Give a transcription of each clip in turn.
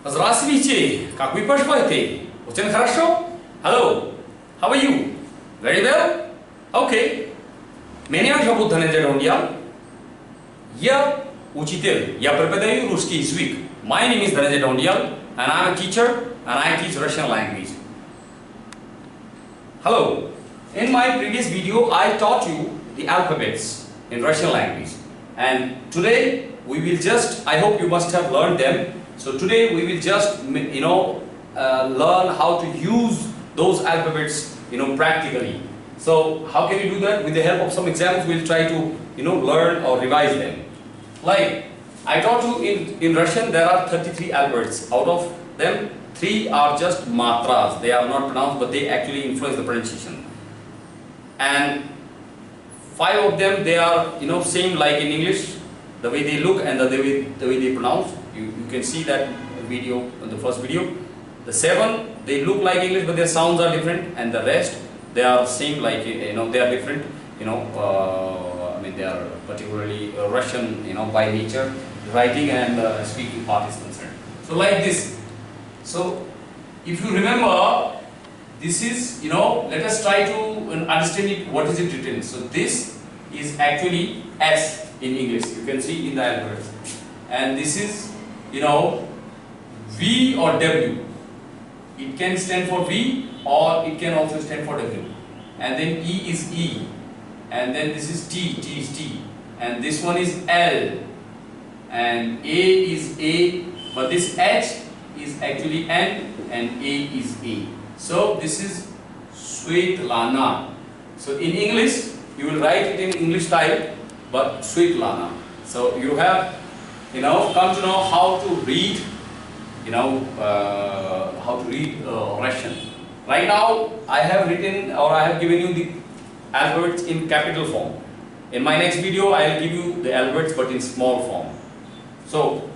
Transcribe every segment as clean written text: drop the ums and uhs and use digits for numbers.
Здравствуйте! Как вы поживаете? Очень хорошо? Hello. How are you? Very well? Okay. Меня зовут Дhananjay Dhondial. Я учитель. Я преподаю русский язык. My name is Dhananjay Dhondial and I am a teacher and I teach Russian language. Hello. In my previous video I taught you the alphabets in Russian language. And today we will just, I hope you must have learned them. So today we will just, learn how to use those alphabets, practically. So how can you do that? With the help of some examples, we'll try to, learn or revise them. Like I taught you in Russian, there are 33 alphabets. Out of them, 3 are just matras. They are not pronounced, but they actually influence the pronunciation. And 5 of them, they are, same like in English, the way they look and the way they pronounce. You can see that video in the first video. The 7, they look like English, but their sounds are different, and the rest, they are same like, they are different. They are particularly Russian, by nature, writing and speaking part is concerned. So like this. So if you remember, this is, let us try to understand it. What is it written? So this is actually S in English. You can see in the alphabet. And this is, V or W. It can stand for V or it can also stand for W. And then E is E. And then this is T. T is T. And this one is L. And A is A. But this H is actually N and A is A. So this is Svetlana. So in English, you will write it in English style, but Svetlana. So you have, come to know how to read, Russian. Right now, I have written or I have given you the alphabets in capital form. In my next video, I will give you the alphabets but in small form. So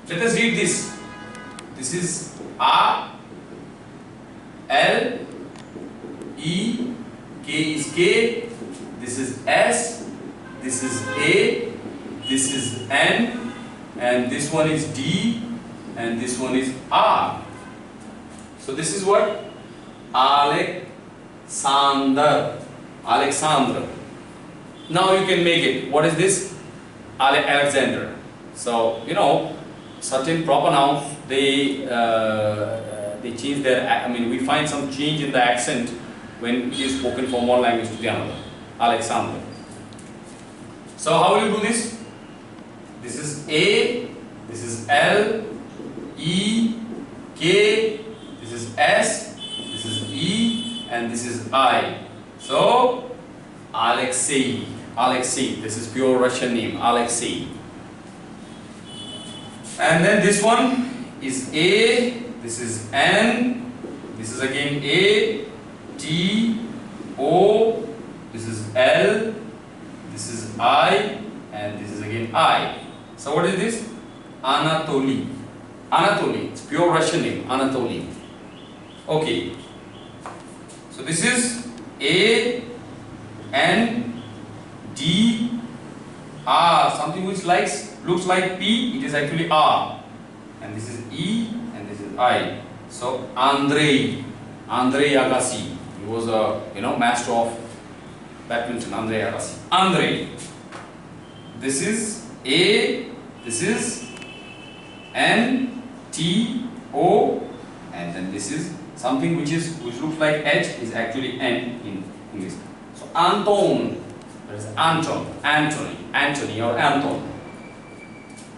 let us read this. This is A, L, E, K is K, this is S, this is A, this is N, and this one is D, and this one is R. So this is what? Alexander. Now you can make it. What is this? Alexander. So, certain proper nouns, they change their, we find some change in the accent when it is spoken from one language to the another. Alexander. So how will you do this? This is A, this is L, E, K, this is S, this is E, and this is I. So Alexei, this is pure Russian name, Alexei. And then this one is A, this is N, this is again A, T, O, this is L, this is I, and this is again I. So what is this? Anatoly. Anatoly, it's pure Russian name, Anatoly. Okay. So this is A, N, D, R, something which looks like P, it is actually R. And this is E, and this is I. So Andrei Agassi. He was a master of badminton, Andrei Agassi. Andrei. This is A, this is N, T, O, and then this is something which looks like H is actually N in English. So Anton. That is Anton, Anthony or Anton.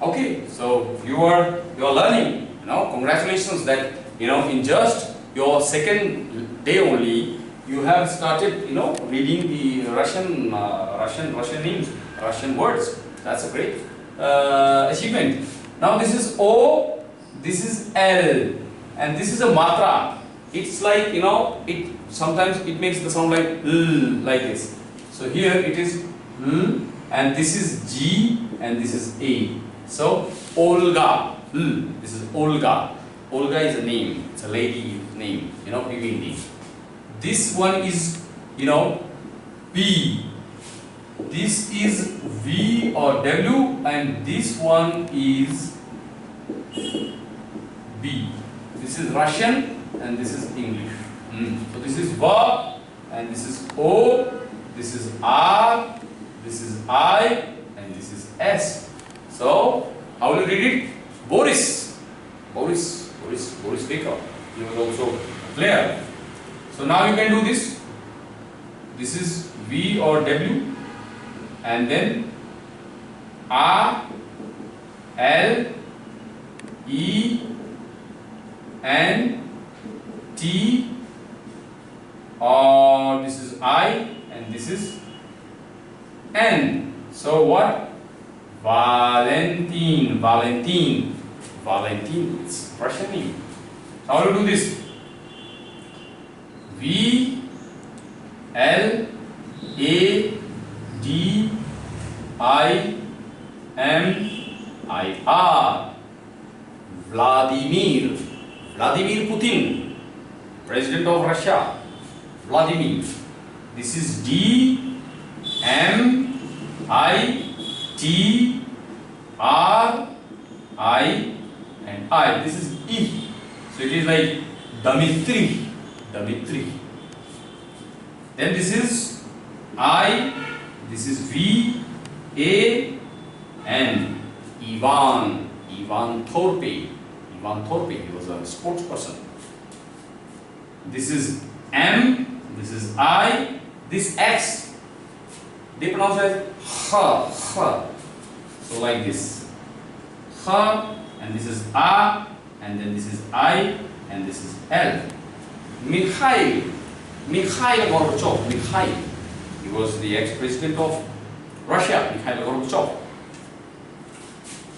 Okay, so you are learning. Congratulations that in just your second day only you have started reading the Russian names, Russian words. That's a great achievement. Now this is O, this is L, and this is a matra. It's like it sometimes it makes the sound like L, like this. So here it is L, and this is G, and this is A. So Olga, L, this is Olga. Olga is a name, it's a lady name, female name. This one is, P. This is V or W, and this one is B. This is Russian and this is English. So this is V and this is O, this is R, this is I and this is S. So how will you read it? Boris. Boris Baker. He was also a player. So now you can do this. This is V or W and then R, L, E, N, T, or this is I and this is N. So what? Valentine. It's Russian name. So how do you do this? V, L, A, D, I, M, I, R. Vladimir Putin, President of Russia. Vladimir. This is D, M, I, T, R, I, and I. This is E. So it is like Dmitri. Then this is I, this is V, A, N. Ivan Thorpe, he was a sports person. This is M, this is I, this X, they pronounce it H. So like this. H, and this is A, and then this is I, and this is L. Mikhail Gorbachev. He was the ex-president of Russia, Mikhail Gorbachev.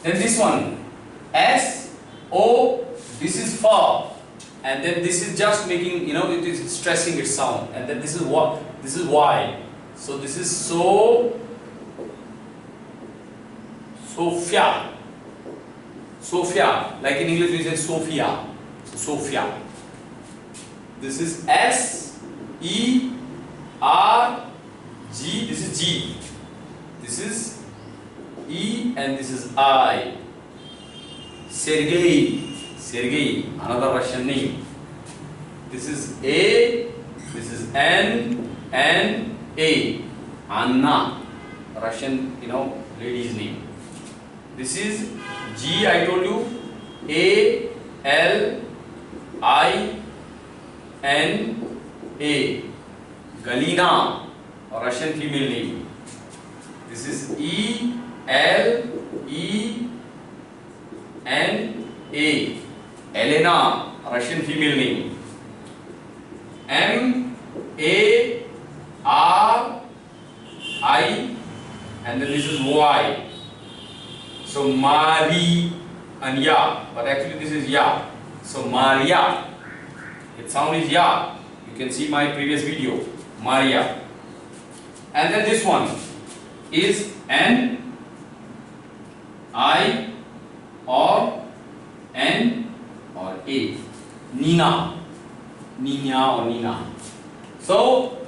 Then this one, S, O, this is far, and then this is just making, it is stressing its sound, and then this is what? This is Y. So this is Sophia, like in English we say Sophia. This is S, E, R, G, this is G. This is E and this is I. Sergei, another Russian name. This is A, this is N, A. Anna, Russian, lady's name. This is G, I told you, A, L, I, N, A. Galina, a Russian female name. This is E, L, E, N, A. Elena, a Russian female name. M, A, R, I, and then this is Y. So Mari and Ya, but actually this is Ya. So Maria, its sound is Ya. You can see my previous video, Maria. And then this one is N, I, or N, or A. Nina or Nina. So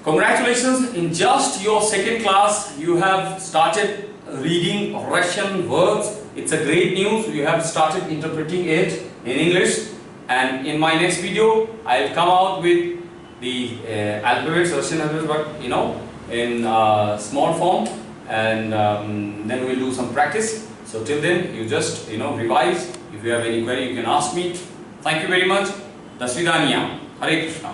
congratulations, in just your second class you have started reading Russian words. It's a great news. You have started interpreting it in English, and in my next video I'll come out with the alphabets, Russian alphabets, but in small form, and then we'll do some practice. So till then you just revise. If you have any query you can ask me. Thank you very much. Dasvidaniya. Hare Krishna.